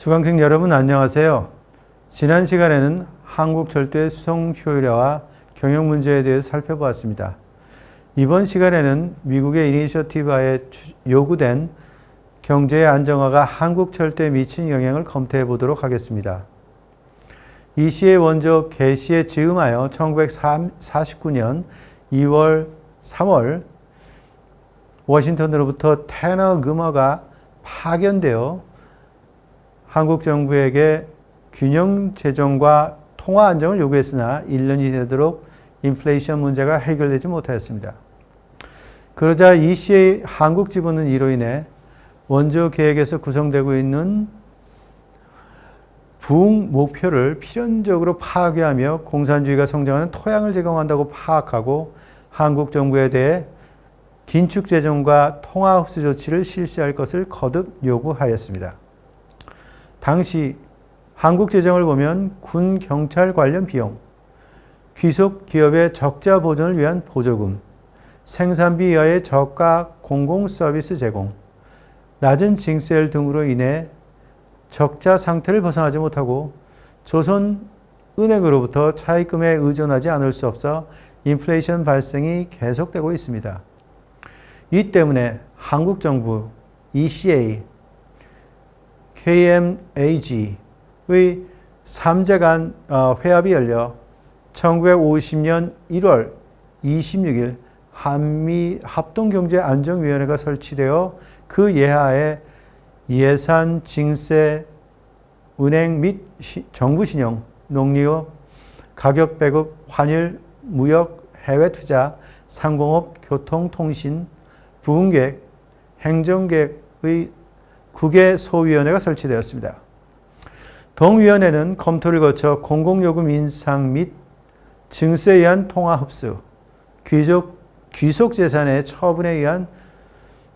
수강생 여러분 안녕하세요. 지난 시간에는 한국철도의 수송 효율화와 경영 문제에 대해서 살펴보았습니다. 이번 시간에는 미국의 이니셔티브하에 요구된 경제의 안정화가 한국철도에 미친 영향을 검토해 보도록 하겠습니다. 이 시의 원조 개시에 즈음하여 1949년 2월, 3월 워싱턴으로부터 테너 금어가 파견되어 한국 정부에게 균형 재정과 통화 안정을 요구했으나 1년이 되도록 인플레이션 문제가 해결되지 못하였습니다. 그러자 이 시의 한국 지분은 이로 인해 원조 계획에서 구성되고 있는 부흥 목표를 필연적으로 파괴하며 공산주의가 성장하는 토양을 제공한다고 파악하고 한국 정부에 대해 긴축 재정과 통화 흡수 조치를 실시할 것을 거듭 요구하였습니다. 당시 한국 재정을 보면 군, 경찰 관련 비용, 귀속 기업의 적자 보전을 위한 보조금, 생산비 이하의 저가 공공 서비스 제공, 낮은 징세율 등으로 인해 적자 상태를 벗어나지 못하고 조선은행으로부터 차입금에 의존하지 않을 수 없어 인플레이션 발생이 계속되고 있습니다. 이 때문에 한국 정부 ECA, KMAG의 3재 간 회합이 열려 1950년 1월 26일 한미 합동경제안정위원회가 설치되어 그 예하에 예산, 징세, 은행 및 정부신용, 농리업, 가격 배급, 환율, 무역, 해외 투자, 상공업, 교통, 통신, 부흥계획, 행정계획의 9개 소위원회가 설치되었습니다. 동위원회는 검토를 거쳐 공공요금 인상 및 증세에 의한 통화 흡수, 귀속 재산의 처분에 의한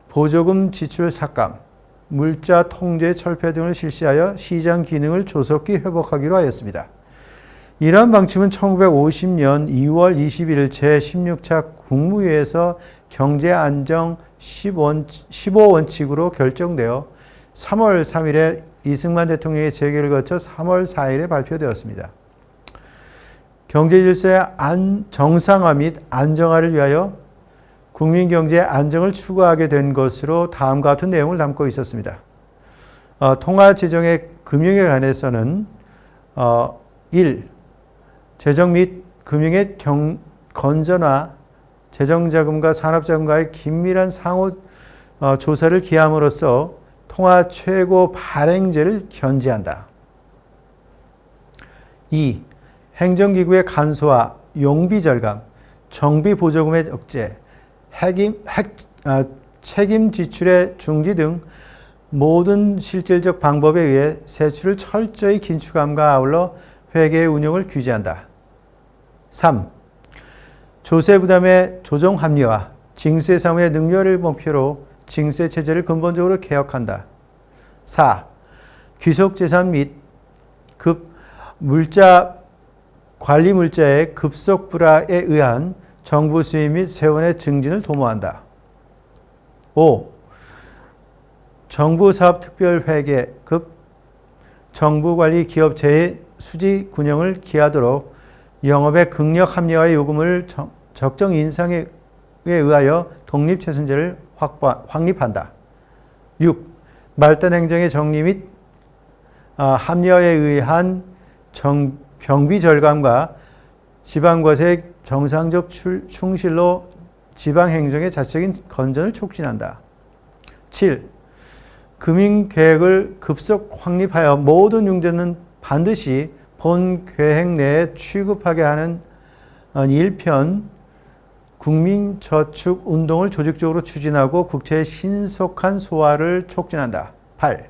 보조금 지출 삭감, 물자 통제 철폐 등을 실시하여 시장 기능을 조속히 회복하기로 하였습니다. 이러한 방침은 1950년 2월 21일 제16차 국무회의에서 경제안정 15원칙으로 결정되어 3월 3일에 이승만 대통령의 재결을 거쳐 3월 4일에 발표되었습니다. 경제질서의 정상화 및 안정화를 위하여 국민경제의 안정을 추구하게 된 것으로 다음과 같은 내용을 담고 있었습니다. 통화재정의 금융에 관해서는 1. 재정 및 금융의 건전화, 재정자금과 산업자금과의 긴밀한 상호 조사를 기함으로써 통화 최고 발행제를 견지한다. 2. 행정기구의 간소화, 용비 절감, 정비 보조금의 억제, 책임 지출의 중지 등 모든 실질적 방법에 의해 세출을 철저히 긴축함과 아울러 회계의 운용을 규제한다. 3. 조세 부담의 조정 합리화, 징세 사무의 능률을 목표로 징세 체제를 근본적으로 개혁한다. 4. 귀속 재산 및 관리 물자의 급속 불화에 의한 정부 수입 및 세원의 증진을 도모한다. 5. 정부 사업 특별 회계 정부 관리 기업 재해 수지 군영을 기하도록 영업의 극력 합리화의 요금을 적정 인상에 의하여 독립재산제를 확립한다. 6. 말단 행정의 정리 및 합리화에 의한 경비 절감과 지방과세의 정상적 충실로 지방행정의 자체적인 건전을 촉진한다. 7. 금융계획을 급속 확립하여 모든 융자는 반드시 본 계획 내에 취급하게 하는 1편 국민저축운동을 조직적으로 추진하고 국채의 신속한 소화를 촉진한다. 8.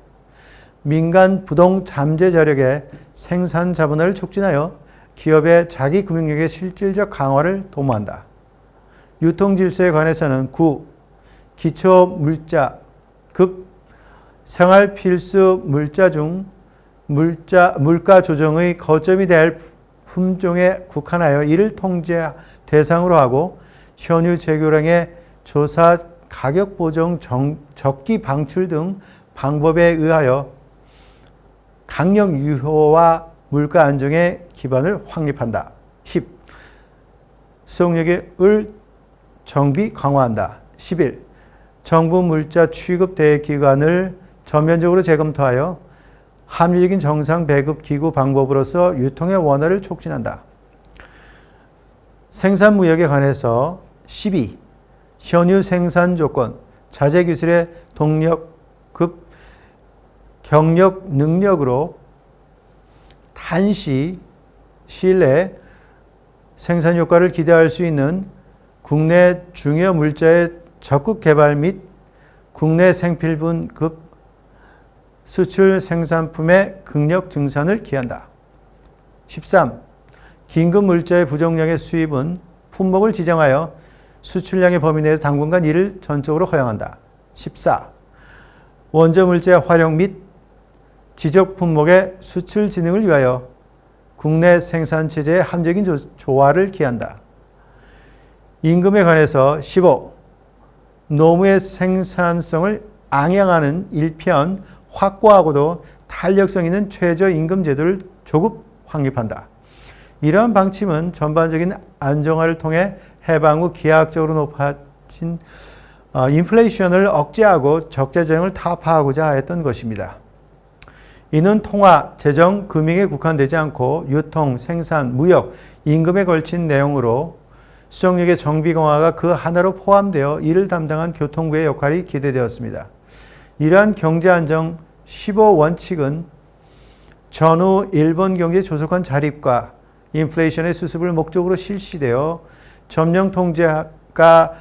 민간 부동 잠재 자력의 생산 자본화를 촉진하여 기업의 자기 금융력의 실질적 강화를 도모한다. 유통질서에 관해서는 9. 기초 물자, 생활 필수 물자 중 물가 조정의 거점이 될 품종에 국한하여 이를 통제 대상으로 하고 현유 재고량의 조사, 가격 보정, 적기 방출 등 방법에 의하여 강력 유효와 물가 안정의 기반을 확립한다. 10. 수송력을 정비 강화한다. 11. 정부 물자 취급 대행 기관을 전면적으로 재검토하여 합리적인 정상 배급 기구 방법으로서 유통의 원활을 촉진한다. 생산 무역에 관해서 12. 현유 생산 조건, 자재 기술의 동력급 경력 능력으로 단시 시일 내에 생산 효과를 기대할 수 있는 국내 중요 물자의 적극 개발 및 국내 생필분급 수출 생산품의 극력 증산을 기한다. 13. 긴급 물자의 부정량의 수입은 품목을 지정하여 수출량의 범위 내에서 당분간 이를 전적으로 허용한다. 14. 원조 물자의 활용 및 지적 품목의 수출 진흥을 위하여 국내 생산 체제의 합리적인 조화를 기한다. 임금에 관해서 15. 노무의 생산성을 앙양하는 일편 확고하고도 탄력성 있는 최저임금 제도를 조급 확립한다. 이러한 방침은 전반적인 안정화를 통해 해방 후 기하학적으로 높아진 인플레이션을 억제하고 적자재정을 타파하고자 했던 것입니다. 이는 통화, 재정, 금융에 국한되지 않고 유통, 생산, 무역, 임금에 걸친 내용으로 수정력의 정비 강화가 그 하나로 포함되어 이를 담당한 교통부의 역할이 기대되었습니다. 이러한 경제안정 15원칙은 전후 일본 경제 조속한 자립과 인플레이션의 수습을 목적으로 실시되어 점령 통제가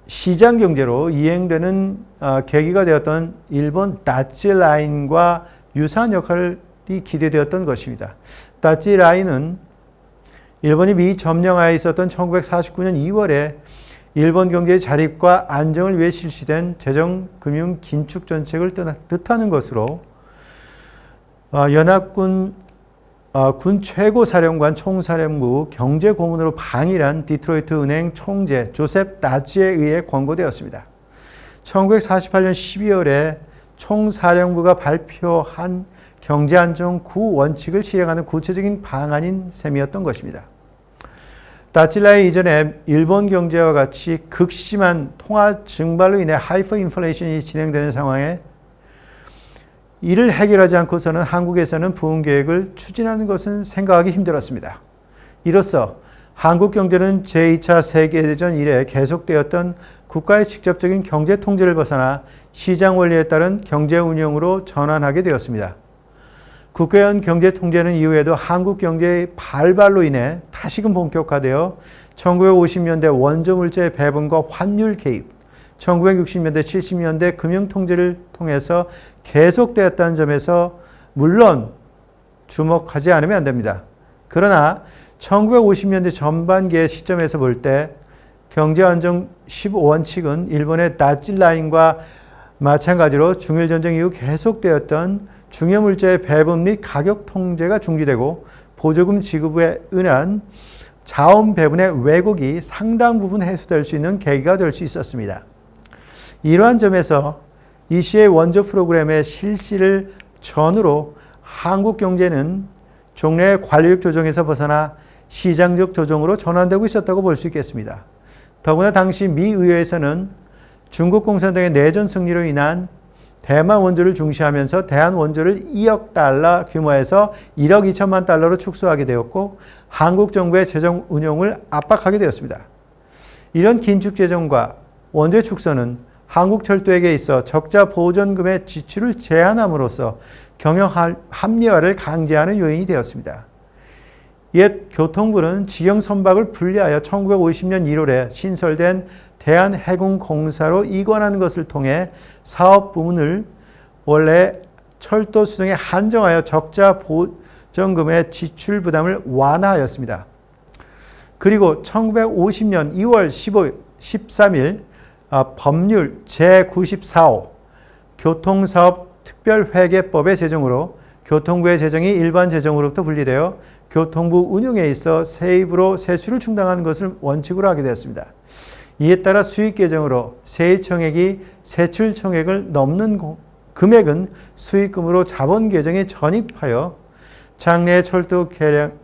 시장 경제로 이행되는 계기가 되었던 일본 다치 라인과 유사한 역할이 기대되었던 것입니다. 다치 라인은 일본이 미 점령하에 있었던 1949년 2월에 일본 경제의 자립과 안정을 위해 실시된 재정, 금융, 긴축 정책을 뜻하는 것으로 연합군 군 최고사령관 총사령부 경제고문으로 방일한 디트로이트 은행 총재 조셉 다치에 의해 권고되었습니다. 1948년 12월에 총사령부가 발표한 경제안정 9원칙을 실행하는 구체적인 방안인 셈이었던 것입니다. 다치라이 이전에 일본 경제와 같이 극심한 통화 증발로 인해 하이퍼 인플레이션이 진행되는 상황에 이를 해결하지 않고서는 한국에서는 부흥 계획을 추진하는 것은 생각하기 힘들었습니다. 이로써 한국 경제는 제2차 세계대전 이래 계속되었던 국가의 직접적인 경제 통제를 벗어나 시장 원리에 따른 경제 운영으로 전환하게 되었습니다. 국가연 경제 통제는 이후에도 한국 경제의 발발로 인해 다시금 본격화되어 1950년대 원조 물자의 배분과 환율 개입, 1960년대, 70년대 금융 통제를 통해서 계속되었다는 점에서 물론 주목하지 않으면 안 됩니다. 그러나 1950년대 전반기의 시점에서 볼 때 경제안정 15원칙은 일본의 다치 라인과 마찬가지로 중일전쟁 이후 계속되었던 중요물자의 배분 및 가격 통제가 중지되고 보조금 지급에 의한 자원 배분의 왜곡이 상당 부분 해소될 수 있는 계기가 될 수 있었습니다. 이러한 점에서 이 시의 원조 프로그램의 실시를 전후로 한국 경제는 종래의 관리력 조정에서 벗어나 시장적 조정으로 전환되고 있었다고 볼 수 있겠습니다. 더구나 당시 미 의회에서는 중국 공산당의 내전 승리로 인한 대만 원조를 중시하면서 대한 원조를 2억 달러 규모에서 1억 2천만 달러로 축소하게 되었고 한국 정부의 재정 운용을 압박하게 되었습니다. 이런 긴축 재정과 원조의 축소는 한국철도에게 있어 적자 보전금의 지출을 제한함으로써 경영 합리화를 강제하는 요인이 되었습니다. 옛 교통부는 지형 선박을 분리하여 1950년 1월에 신설된 대한해군공사로 이관하는 것을 통해 사업 부문을 원래 철도 수정에 한정하여 적자 보전금의 지출 부담을 완화하였습니다. 그리고 1950년 2월 13일 법률 제94호 교통사업 특별회계법의 제정으로 교통부의 재정이 일반 재정으로부터 분리되어 교통부 운용에 있어 세입으로 세수를 충당하는 것을 원칙으로 하게 되었습니다. 이에 따라 수익 계정으로 세입 총액이 세출 총액을 넘는 금액은 수익금으로 자본 계정에 전입하여 장래 철도 개량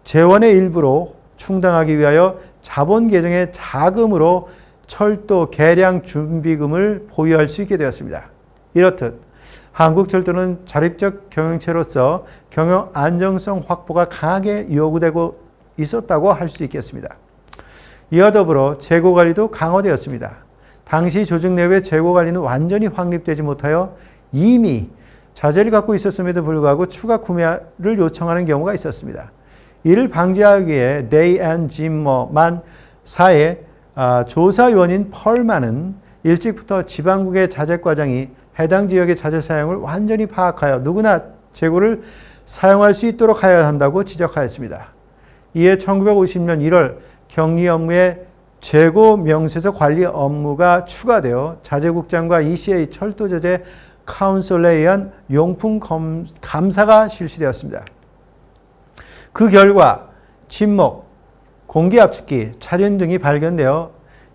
재원의 일부로 충당하기 위하여 자본 계정의 자금으로 철도 개량 준비금을 보유할 수 있게 되었습니다. 이렇듯 한국철도는 자립적 경영체로서 경영 안정성 확보가 강하게 요구되고 있었다고 할 수 있겠습니다. 이와 더불어 재고관리도 강화되었습니다. 당시 조직 내외 재고관리는 완전히 확립되지 못하여 이미 자재를 갖고 있었음에도 불구하고 추가 구매를 요청하는 경우가 있었습니다. 이를 방지하기 위해 데이 앤 짐머만 사의 조사위원인 펄만은 일찍부터 지방국의 자재과장이 해당 지역의 자재 사용을 완전히 파악하여 누구나 재고를 사용할 수 있도록 하여야 한다고 지적하였습니다. 이에 1950년 1월 격리 업무에 재고 명세서 관리 업무가 추가되어 자재국장과 ECA 철도자재 카운슬에 의한 용품 감사가 실시되었습니다. 그 결과 침목, 공기압축기, 차륜 등이 발견되어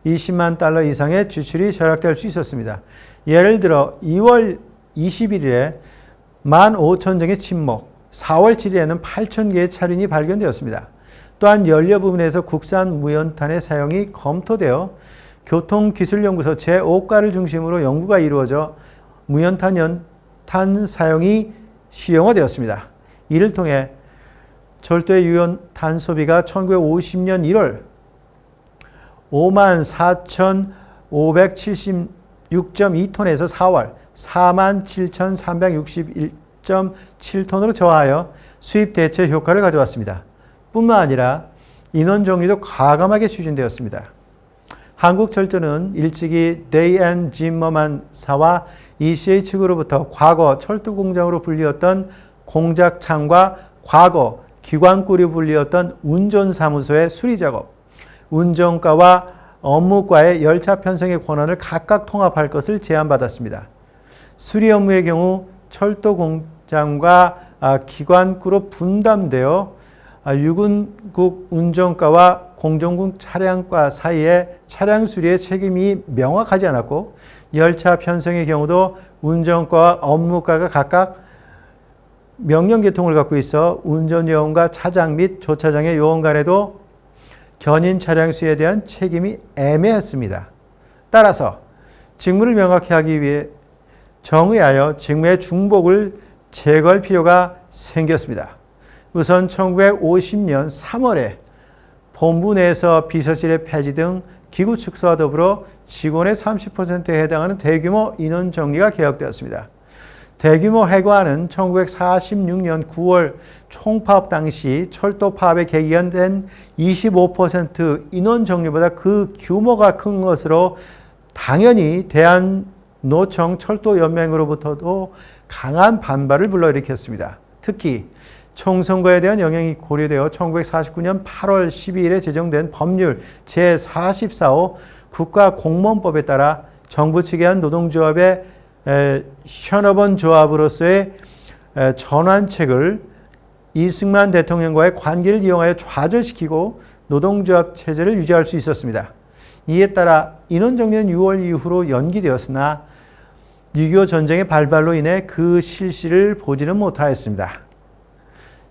20만 달러 이상의 지출이 절약될 수 있었습니다. 예를 들어 2월 21일에 15,000정의 침목, 4월 7일에는 8,000개의 차륜이 발견되었습니다. 또한 연료 부분에서 국산 무연탄의 사용이 검토되어 교통기술연구소 제5과를 중심으로 연구가 이루어져 무연탄 사용이 실용화되었습니다. 이를 통해 철도의 유연탄 소비가 1950년 1월 54,576.2톤에서 4월 47,361.7톤으로 저하하여 수입 대체 효과를 가져왔습니다. 뿐만 아니라 인원 정리도 과감하게 추진되었습니다. 한국철도는 일찍이 데이 앤 짐머만 사와 ECA 측으로부터 과거 철도공장으로 불리었던 공작창과 과거 기관구로 불리었던 운전사무소의 수리작업, 운전과와 업무과의 열차 편성의 권한을 각각 통합할 것을 제안받았습니다. 수리 업무의 경우 철도공장과 기관구로 분담되어 유군국 운전과와 공정국 차량과 사이에 차량 수리의 책임이 명확하지 않았고 열차 편성의 경우도 운전과와 업무과가 각각 명령 계통을 갖고 있어 운전요원과 차장 및 조차장의 요원 간에도 견인 차량 수에 대한 책임이 애매했습니다. 따라서 직무를 명확히 하기 위해 정의하여 직무의 중복을 제거할 필요가 생겼습니다. 우선 1950년 3월에 본부 내에서 비서실의 폐지 등 기구 축소와 더불어 직원의 30%에 해당하는 대규모 인원 정리가 개혁되었습니다. 대규모 해고안은 1946년 9월 총파업 당시 철도 파업에 개기된 25% 인원 정리보다 그 규모가 큰 것으로 당연히 대한노총 철도연맹으로부터도 강한 반발을 불러일으켰습니다. 특히 총선거에 대한 영향이 고려되어 1949년 8월 12일에 제정된 법률 제44호 국가공무원법에 따라 정부 측에 한 노동조합의 현업원 조합으로서의 전환책을 이승만 대통령과의 관계를 이용하여 좌절시키고 노동조합 체제를 유지할 수 있었습니다. 이에 따라 인원정리는 6월 이후로 연기되었으나 6.25 전쟁의 발발로 인해 그 실시를 보지는 못하였습니다.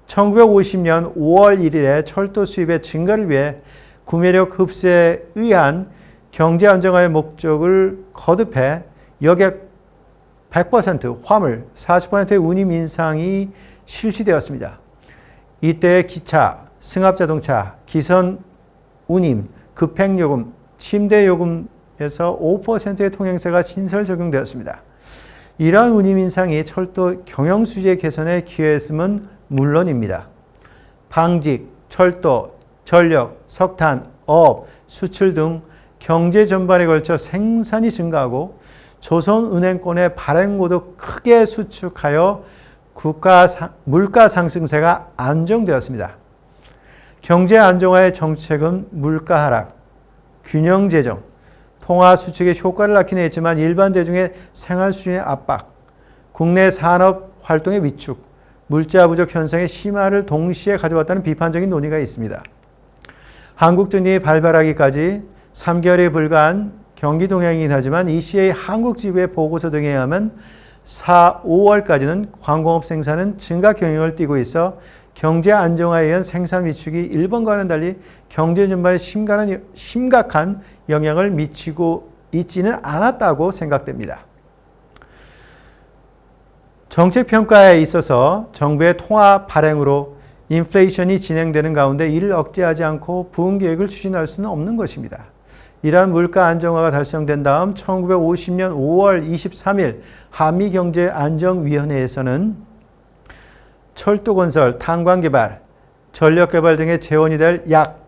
1950년 5월 1일에 철도 수입의 증가를 위해 구매력 흡수에 의한 경제 안정화의 목적을 거듭해 여객 100% 화물, 40%의 운임 인상이 실시되었습니다. 이때 기차, 승합자동차, 기선 운임, 급행요금, 침대요금에서 5%의 통행세가 신설 적용되었습니다. 이러한 운임 인상이 철도 경영수지의 개선에 기여했음은 물론입니다. 방직, 철도, 전력, 석탄, 어업, 수출 등 경제 전반에 걸쳐 생산이 증가하고 조선은행권의 발행고도 크게 수축하여 물가 상승세가 안정되었습니다. 경제 안정화의 정책은 물가 하락, 균형 재정, 통화 수축의 효과를 낳긴 했지만 일반 대중의 생활 수준의 압박, 국내 산업 활동의 위축, 물자 부족 현상의 심화를 동시에 가져왔다는 비판적인 논의가 있습니다. 한국전쟁이 발발하기까지 3개월에 불과한 경기 동향이긴 하지만 ECA 한국 지부의 보고서 등에 의하면 4, 5월까지는 관공업 생산은 증가 경향을 띠고 있어 경제 안정화에 의한 생산 위축이 일본과는 달리 경제 전반에 심각한 영향을 미치고 있지는 않았다고 생각됩니다. 정책 평가에 있어서 정부의 통화 발행으로 인플레이션이 진행되는 가운데 이를 억제하지 않고 부흥 계획을 추진할 수는 없는 것입니다. 이러한 물가 안정화가 달성된 다음 1950년 5월 23일 한미경제안정위원회에서는 철도건설, 탄광개발, 전력개발 등의 재원이 될 약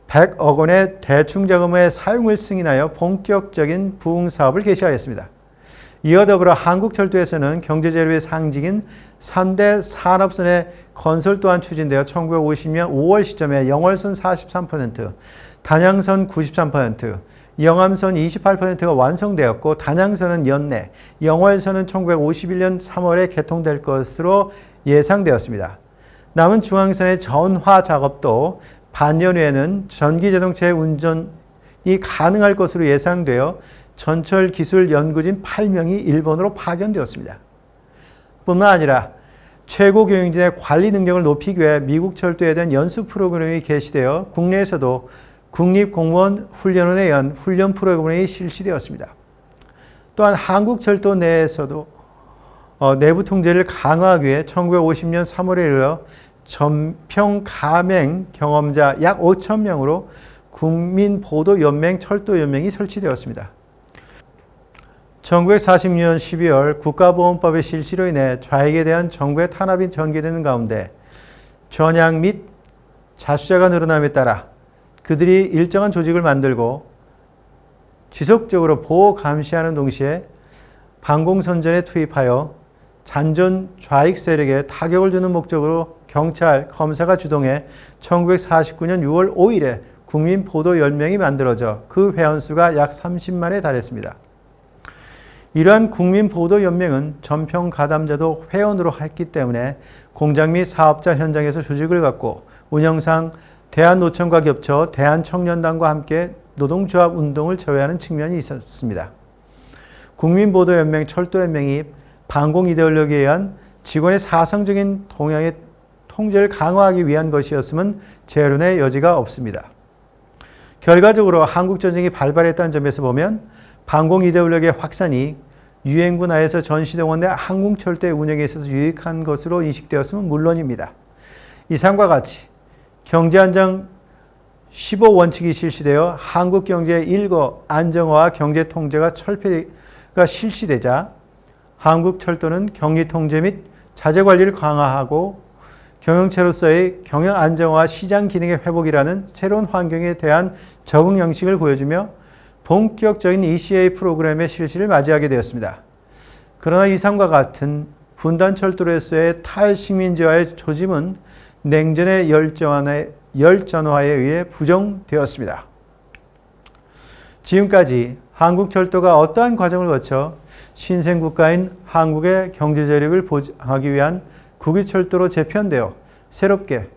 100억 원의 대충자금의 사용을 승인하여 본격적인 부흥사업을 개시하였습니다. 이어 더불어 한국철도에서는 경제재료의 상징인 3대 산업선의 건설 또한 추진되어 1950년 5월 시점에 영월선 43%, 단양선 93%, 영암선 28%가 완성되었고 단양선은 연내, 영월선은 1951년 3월에 개통될 것으로 예상되었습니다. 남은 중앙선의 전화 작업도 반년 후에는 전기자동차의 운전이 가능할 것으로 예상되어 전철기술연구진 8명이 일본으로 파견되었습니다. 뿐만 아니라 최고 경영진의 관리 능력을 높이기 위해 미국 철도에 대한 연수 프로그램이 개시되어 국내에서도 국립공무원 훈련원에 의한 훈련 프로그램이 실시되었습니다. 또한 한국철도 내에서도 내부 통제를 강화하기 위해 1950년 3월에 이르러 전평 가맹 경험자 약 5천 명으로 국민보도연맹 철도연맹이 설치되었습니다. 1946년 12월 국가보험법의 실시로 인해 좌익에 대한 정부의 탄압이 전개되는 가운데 전향 및 자수자가 늘어남에 따라 그들이 일정한 조직을 만들고 지속적으로 보호 감시하는 동시에 반공선전에 투입하여 잔존 좌익 세력에 타격을 주는 목적으로 경찰, 검사가 주동해 1949년 6월 5일에 국민보도연맹이 만들어져 그 회원수가 약 30만에 달했습니다. 이러한 국민보도연맹은 전평 가담자도 회원으로 했기 때문에 공장 및 사업자 현장에서 조직을 갖고 운영상 대한노총과 겹쳐 대한청년단과 함께 노동조합 운동을 저해하는 측면이 있었습니다. 국민보도연맹, 철도연맹이 반공 이데올로기에 의한 직원의 사상적인 동향의 통제를 강화하기 위한 것이었음은 재론의 여지가 없습니다. 결과적으로 한국전쟁이 발발했다는 점에서 보면 반공 이데올로기의 확산이 유엔군 하에서 전시동원 내 항공철도의 운영에 있어서 유익한 것으로 인식되었으면 물론입니다. 이상과 같이 경제안정 15원칙이 실시되어 한국경제의 일거 안정화와 경제통제가 철폐가 실시되자 한국철도는 격리통제 및 자재관리를 강화하고 경영체로서의 경영안정화와 시장 기능의 회복이라는 새로운 환경에 대한 적응 양식을 보여주며 본격적인 ECA 프로그램의 실시를 맞이하게 되었습니다. 그러나 이상과 같은 분단철도로서의 탈식민지화의 조짐은 냉전의 열전화에 의해 부정되었습니다. 지금까지 한국철도가 어떠한 과정을 거쳐 신생국가인 한국의 경제재력을 보장하기 위한 국유철도로 재편되어 새롭게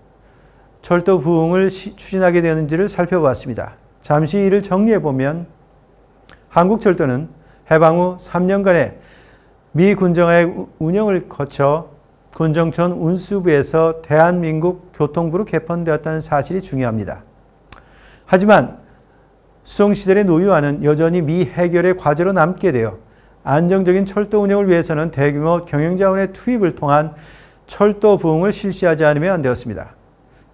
철도 부흥을 추진하게 되는지를 살펴보았습니다. 잠시 이를 정리해보면 한국철도는 해방 후 3년간의 미 군정화의 운영을 거쳐 군정청 운수부에서 대한민국 교통부로 개편되었다는 사실이 중요합니다. 하지만 수송시설의 노후화는 여전히 미해결의 과제로 남게 되어 안정적인 철도 운영을 위해서는 대규모 경영자원의 투입을 통한 철도 부흥을 실시하지 않으면 안 되었습니다.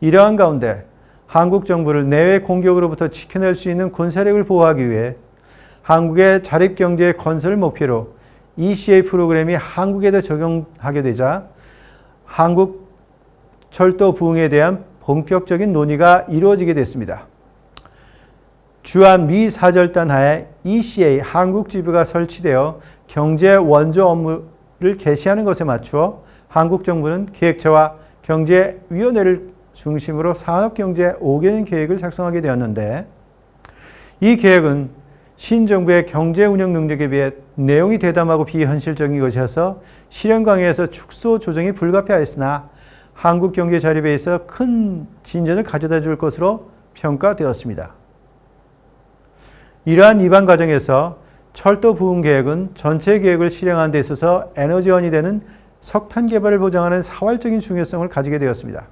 이러한 가운데 한국 정부를 내외 공격으로부터 지켜낼 수 있는 군사력을 보호하기 위해 한국의 자립경제 건설을 목표로 ECA 프로그램이 한국에도 적용하게 되자 한국 철도 부흥에 대한 본격적인 논의가 이루어지게 됐습니다. 주한 미 사절단 하에 ECA 한국지부가 설치되어 경제 원조 업무를 개시하는 것에 맞추어 한국 정부는 기획처와 경제위원회를 중심으로 산업경제 5개년 계획을 작성하게 되었는데 이 계획은 신정부의 경제운영 능력에 비해 내용이 대담하고 비현실적인 것이어서 실현 강의에서 축소 조정이 불가피하였으나 한국 경제 자립에 있어 큰 진전을 가져다 줄 것으로 평가되었습니다. 이러한 입안 과정에서 철도 부흥 계획은 전체 계획을 실행하는 데 있어서 에너지원이 되는 석탄 개발을 보장하는 사활적인 중요성을 가지게 되었습니다.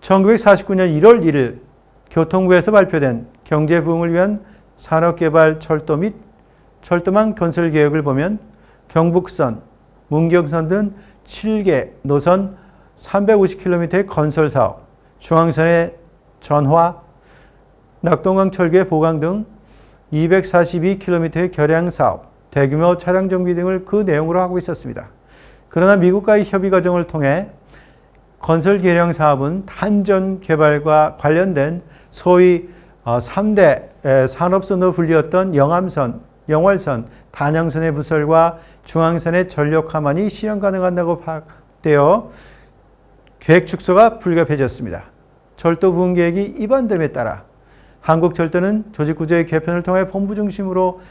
1949년 1월 1일 교통부에서 발표된 경제 부흥을 위한 산업개발 철도 및 철도망 건설 계획을 보면 경북선, 문경선 등 7개 노선 350km의 건설 사업, 중앙선의 전화, 낙동강 철교의 보강 등 242km의 결양 사업, 대규모 차량 정비 등을 그 내용으로 하고 있었습니다. 그러나 미국과의 협의 과정을 통해 건설 계량 사업은 탄전 개발과 관련된 소위 3대 산업선으로 불리었던 영암선, 영월선, 단양선의 부설과 중앙선의 전력화만이 실현 가능하다고 파악되어 계획 축소가 불가피해졌습니다. 철도 부흥 계획이 입안됨에 따라 한국철도는 조직구조의 개편을 통해 본부 중심으로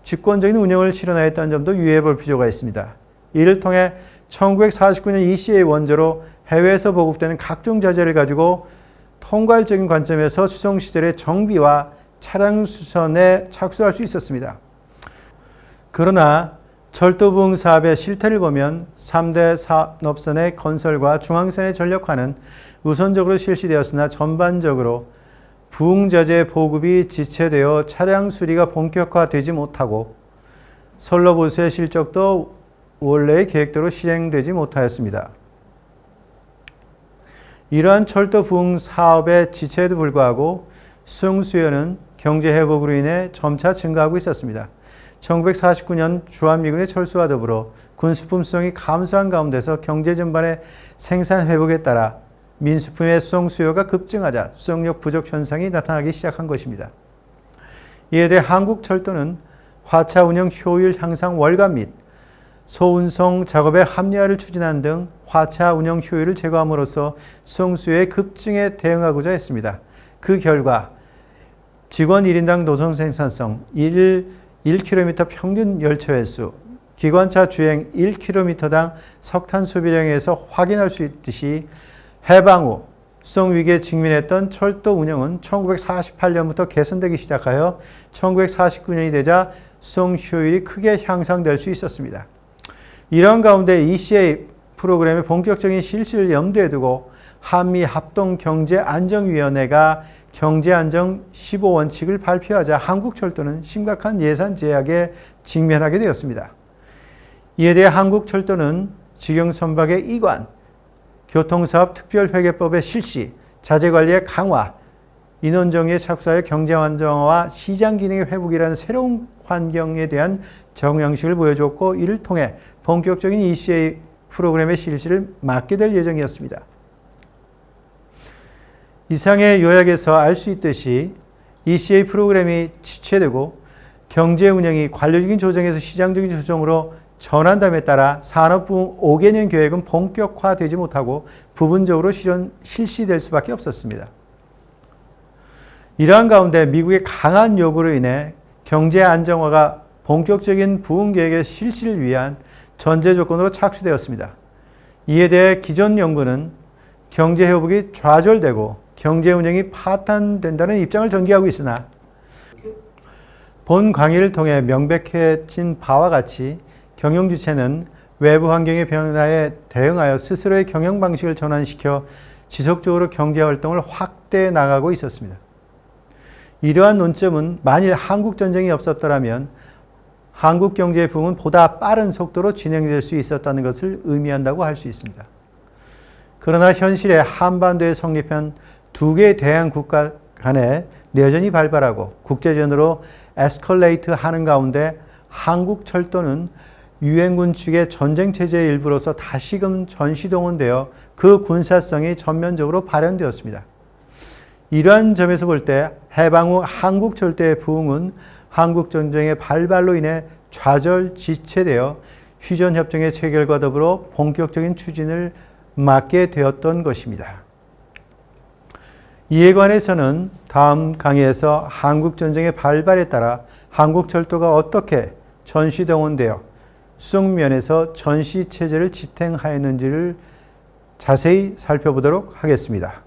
집권적인 운영을 실현하였다는 점도 유의해 볼 필요가 있습니다. 이를 통해 1949년 ECA 원조로 해외에서 보급되는 각종 자재를 가지고 통괄적인 관점에서 수송시설의 정비와 차량 수선에 착수할 수 있었습니다. 그러나 철도 부흥 사업의 실태를 보면 3대 산업선의 건설과 중앙선의 전력화는 우선적으로 실시되었으나 전반적으로 부흥자재 보급이 지체되어 차량 수리가 본격화되지 못하고 선로 보수의 실적도 원래의 계획대로 실행되지 못하였습니다. 이러한 철도 부흥 사업의 지체에도 불구하고 수송 수요는 경제 회복으로 인해 점차 증가하고 있었습니다. 1949년 주한미군의 철수와 더불어 군수품 수송이 감소한 가운데서 경제 전반의 생산 회복에 따라 민수품의 수송 수요가 급증하자 수송력 부족 현상이 나타나기 시작한 것입니다. 이에 대해 한국철도는 화차 운영 효율 향상 월감 및 소운송 작업의 합리화를 추진하는 등 화차 운영 효율을 제고함으로써 수송 수요의 급증에 대응하고자 했습니다. 그 결과 직원 1인당 노선 생산성 1km 평균 열차 횟수, 기관차 주행 1km당 석탄 소비량에서 확인할 수 있듯이 해방 후 수송 위기에 직면했던 철도 운영은 1948년부터 개선되기 시작하여 1949년이 되자 수송 효율이 크게 향상될 수 있었습니다. 이런 가운데 ECA 프로그램의 본격적인 실시를 염두에 두고 한미합동경제안정위원회가 경제안정 15원칙을 발표하자 한국철도는 심각한 예산 제약에 직면하게 되었습니다. 이에 대해 한국철도는 직영선박의 이관, 교통사업 특별회계법의 실시, 자재관리의 강화, 인원정의에 착수하여 경제안정화와 시장기능의 회복이라는 새로운 환경에 대한 정양식을 보여줬고 이를 통해 본격적인 ECA 프로그램의 실시를 맡게 될 예정이었습니다. 이상의 요약에서 알 수 있듯이 ECA 프로그램이 지체되고 경제 운영이 관료적인 조정에서 시장적인 조정으로 전환됨에 따라 산업부흥 5개년 계획은 본격화되지 못하고 부분적으로 실시될 수밖에 없었습니다. 이러한 가운데 미국의 강한 요구로 인해 경제 안정화가 본격적인 부흥 계획의 실시를 위한 전제 조건으로 착수되었습니다. 이에 대해 기존 연구는 경제 회복이 좌절되고 경제 운영이 파탄된다는 입장을 전개하고 있으나 본 강의를 통해 명백해진 바와 같이 경영 주체는 외부 환경의 변화에 대응하여 스스로의 경영 방식을 전환시켜 지속적으로 경제 활동을 확대해 나가고 있었습니다. 이러한 논점은 만일 한국 전쟁이 없었더라면 한국 경제의 부흥은 보다 빠른 속도로 진행될 수 있었다는 것을 의미한다고 할 수 있습니다. 그러나 현실에 한반도에 성립한 두 개의 대양 국가 간의 내전이 발발하고 국제전으로 에스컬레이트 하는 가운데 한국 철도는 유엔군 측의 전쟁체제의 일부로서 다시금 전시동원되어 그 군사성이 전면적으로 발현되었습니다. 이러한 점에서 볼 때 해방 후 한국 철도의 부흥은 한국 전쟁의 발발로 인해 좌절 지체되어 휴전협정의 체결과 더불어 본격적인 추진을 맡게 되었던 것입니다. 이에 관해서는 다음 강의에서 한국 전쟁의 발발에 따라 한국 철도가 어떻게 전시동원되어 수송면에서 전시체제를 지탱하였는지를 자세히 살펴보도록 하겠습니다.